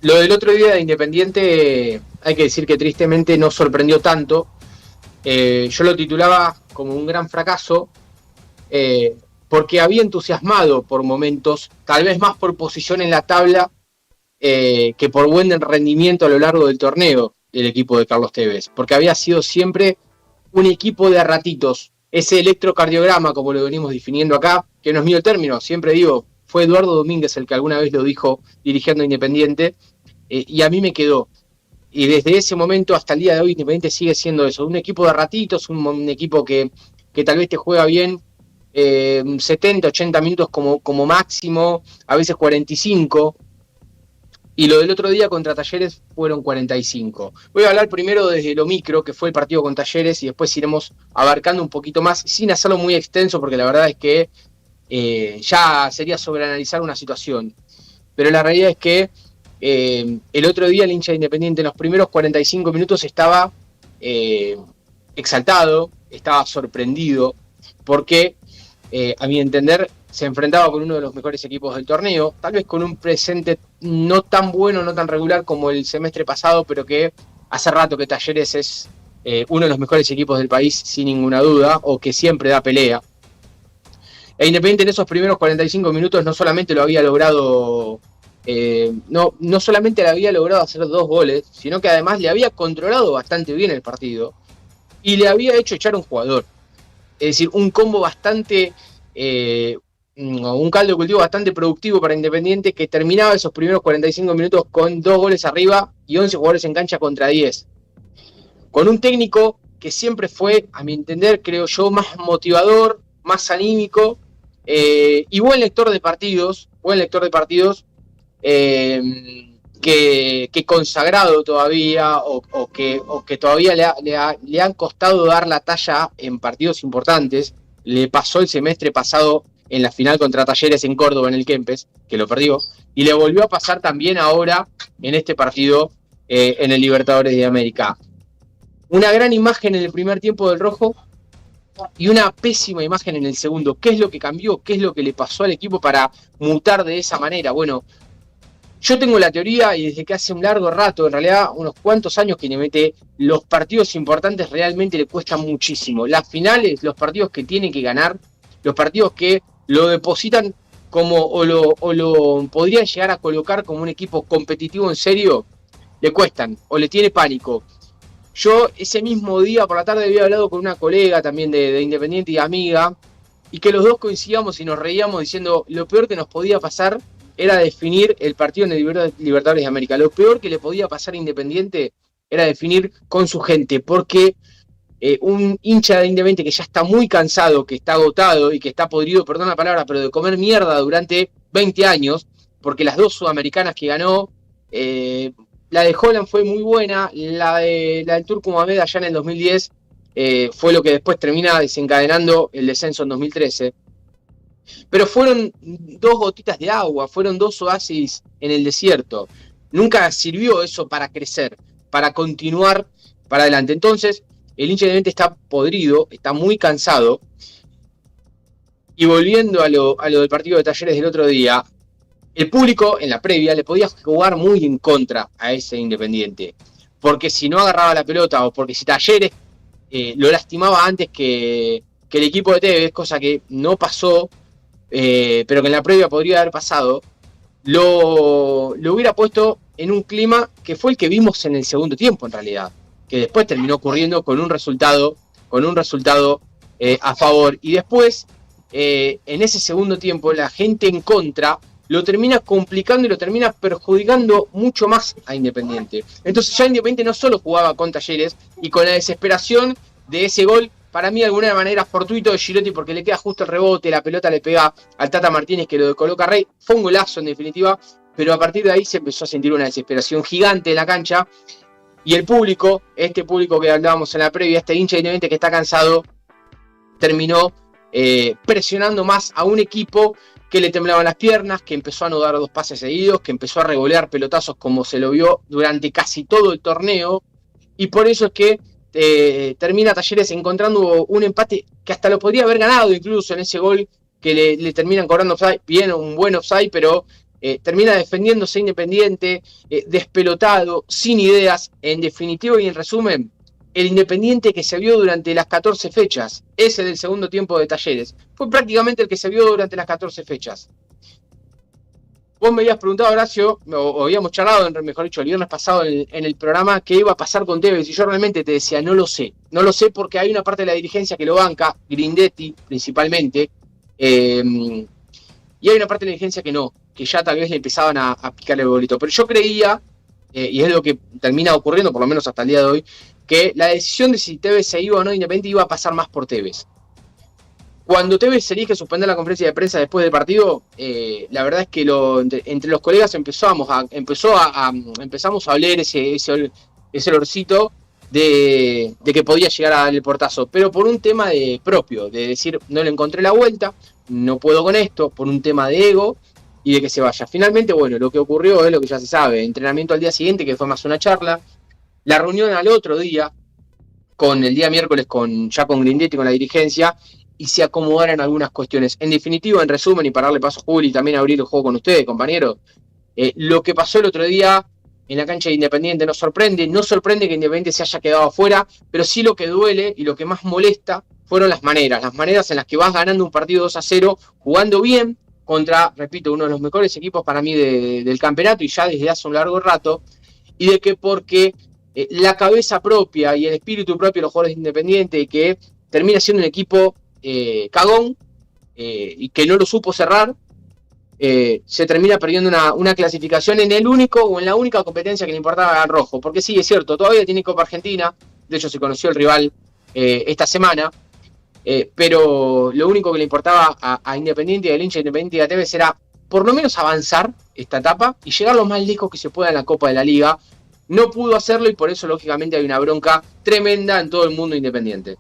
Lo del otro día de Independiente, hay que decir que tristemente no sorprendió tanto. Yo lo titulaba como un gran fracaso, porque había entusiasmado por momentos, tal vez más por posición en la tabla que por buen rendimiento a lo largo del torneo el equipo de Carlos Tevez, porque había sido siempre un equipo de ratitos. Ese electrocardiograma, como lo venimos definiendo acá, que no es mío el término, siempre digo, fue Eduardo Domínguez el que alguna vez lo dijo dirigiendo Independiente, y a mí me quedó. Y desde ese momento hasta el día de hoy Independiente sigue siendo eso, un equipo de ratitos, un equipo que tal vez te juega bien 70, 80 minutos como máximo, a veces 45, y lo del otro día contra Talleres fueron 45. Voy a hablar primero desde lo micro, que fue el partido con Talleres, y después iremos abarcando un poquito más, sin hacerlo muy extenso, porque la verdad es que ya sería sobreanalizar una situación. Pero la realidad es que el otro día el hincha de Independiente en los primeros 45 minutos estaba exaltado, estaba sorprendido, porque a mi entender se enfrentaba con uno de los mejores equipos del torneo, tal vez con un presente no tan bueno, no tan regular como el semestre pasado, pero que hace rato que Talleres es uno de los mejores equipos del país, sin ninguna duda, o que siempre da pelea. E Independiente en esos primeros 45 minutos no solamente lo había logrado, no solamente le había logrado hacer 2 goles, sino que además le había controlado bastante bien el partido y le había hecho echar un jugador. Es decir, un combo bastante, un caldo de cultivo bastante productivo para Independiente, que terminaba esos primeros 45 minutos con 2 goles arriba y 11 jugadores en cancha contra 10. Con un técnico que siempre fue, a mi entender, creo yo, más motivador, más anímico y buen lector de partidos, que consagrado todavía o que todavía le han costado dar la talla en partidos importantes. Le pasó el semestre pasado en la final contra Talleres en Córdoba en el Kempes, que lo perdió, y le volvió a pasar también ahora en este partido en el Libertadores de América. Una gran imagen en el primer tiempo del Rojo y una pésima imagen en el segundo. ¿Qué es lo que cambió? ¿Qué es lo que le pasó al equipo para mutar de esa manera? Bueno, yo tengo la teoría, y desde que hace un largo rato, en realidad unos cuantos años, que Independiente los partidos importantes realmente le cuestan muchísimo. Las finales, los partidos que tiene que ganar, los partidos que lo depositan como o lo podrían llegar a colocar como un equipo competitivo en serio, le cuestan o le tiene pánico. Yo ese mismo día por la tarde había hablado con una colega también de Independiente y amiga, y que los dos coincidíamos y nos reíamos diciendo lo peor que nos podía pasar era definir el partido en el Libertadores de América. Lo peor que le podía pasar a Independiente era definir con su gente, porque un hincha de Independiente que ya está muy cansado, que está agotado y que está podrido, perdón la palabra, pero de comer mierda durante 20 años, porque las 2 sudamericanas que ganó, la de Holland fue muy buena, la del Turco Mohamed allá en el 2010 fue lo que después termina desencadenando el descenso en 2013. Pero fueron 2 gotitas de agua, fueron 2 oasis en el desierto. Nunca sirvió eso para crecer, para continuar para adelante. Entonces, el hincha de Independiente está podrido, está muy cansado. Y volviendo a lo del partido de Talleres del otro día, el público en la previa le podía jugar muy en contra a ese Independiente. Porque si no agarraba la pelota, o porque si Talleres lo lastimaba antes que el equipo de Tevez, cosa que no pasó, pero que en la previa podría haber pasado, lo hubiera puesto en un clima que fue el que vimos en el segundo tiempo en realidad, que después terminó ocurriendo con un resultado a favor. Y después, en ese segundo tiempo, la gente en contra lo termina complicando y lo termina perjudicando mucho más a Independiente. Entonces ya Independiente no solo jugaba con Talleres y con la desesperación de ese gol, para mí de alguna manera fortuito de Girotti, porque le queda justo el rebote, la pelota le pega al Tata Martínez que lo coloca Rey, fue un golazo en definitiva, pero a partir de ahí se empezó a sentir una desesperación gigante en la cancha, y el público, este público que hablábamos en la previa, este hincha de Independiente que está cansado, terminó presionando más a un equipo que le temblaban las piernas, que empezó a no dar 2 pases seguidos, que empezó a revolear pelotazos como se lo vio durante casi todo el torneo, y por eso es que termina Talleres encontrando un empate que hasta lo podría haber ganado incluso en ese gol que le terminan cobrando offside, bien, un buen offside, pero termina defendiéndose Independiente, despelotado, sin ideas. En definitivo y en resumen, el Independiente que se vio durante las 14 fechas, ese del segundo tiempo de Talleres, fue prácticamente el que se vio durante las 14 fechas. Vos me habías preguntado, Horacio, o habíamos charlado, mejor dicho, el viernes pasado en el programa, qué iba a pasar con Tevez, y yo realmente te decía, no lo sé porque hay una parte de la dirigencia que lo banca, Grindetti principalmente, y hay una parte de la dirigencia que no, que ya tal vez le empezaban a picarle el bolito. Pero yo creía, y es lo que termina ocurriendo, por lo menos hasta el día de hoy, que la decisión de si Tevez se iba o no Independiente iba a pasar más por Tevez. Cuando Tevez se elige suspender la conferencia de prensa después del partido, la verdad es que entre los colegas empezamos a oler ese olorcito de que podía llegar a dar el portazo, pero por un tema propio, de decir, no le encontré la vuelta, no puedo con esto, por un tema de ego y de que se vaya. Finalmente, bueno, lo que ocurrió es lo que ya se sabe, entrenamiento al día siguiente, que fue más una charla, la reunión al otro día, el día miércoles ya con Grindetti, con la dirigencia, y se acomodaran algunas cuestiones. En definitiva, en resumen, y para darle paso a Juli y también abrir el juego con ustedes, compañeros, lo que pasó el otro día en la cancha de Independiente no sorprende que Independiente se haya quedado afuera, pero sí lo que duele y lo que más molesta fueron las maneras en las que vas ganando un partido 2-0, jugando bien contra, repito, uno de los mejores equipos para mí del campeonato y ya desde hace un largo rato, y de que porque la cabeza propia y el espíritu propio de los jugadores de Independiente, que termina siendo un equipo cagón y que no lo supo cerrar, se termina perdiendo una clasificación en la única competencia que le importaba al rojo, porque sí, es cierto, todavía tiene Copa Argentina, de hecho se conoció el rival esta semana, pero lo único que le importaba a Independiente y al hincha Independiente y a Tevez era por lo menos avanzar esta etapa y llegar lo más lejos que se pueda en la Copa de la Liga. No pudo hacerlo y por eso lógicamente hay una bronca tremenda en todo el mundo independiente.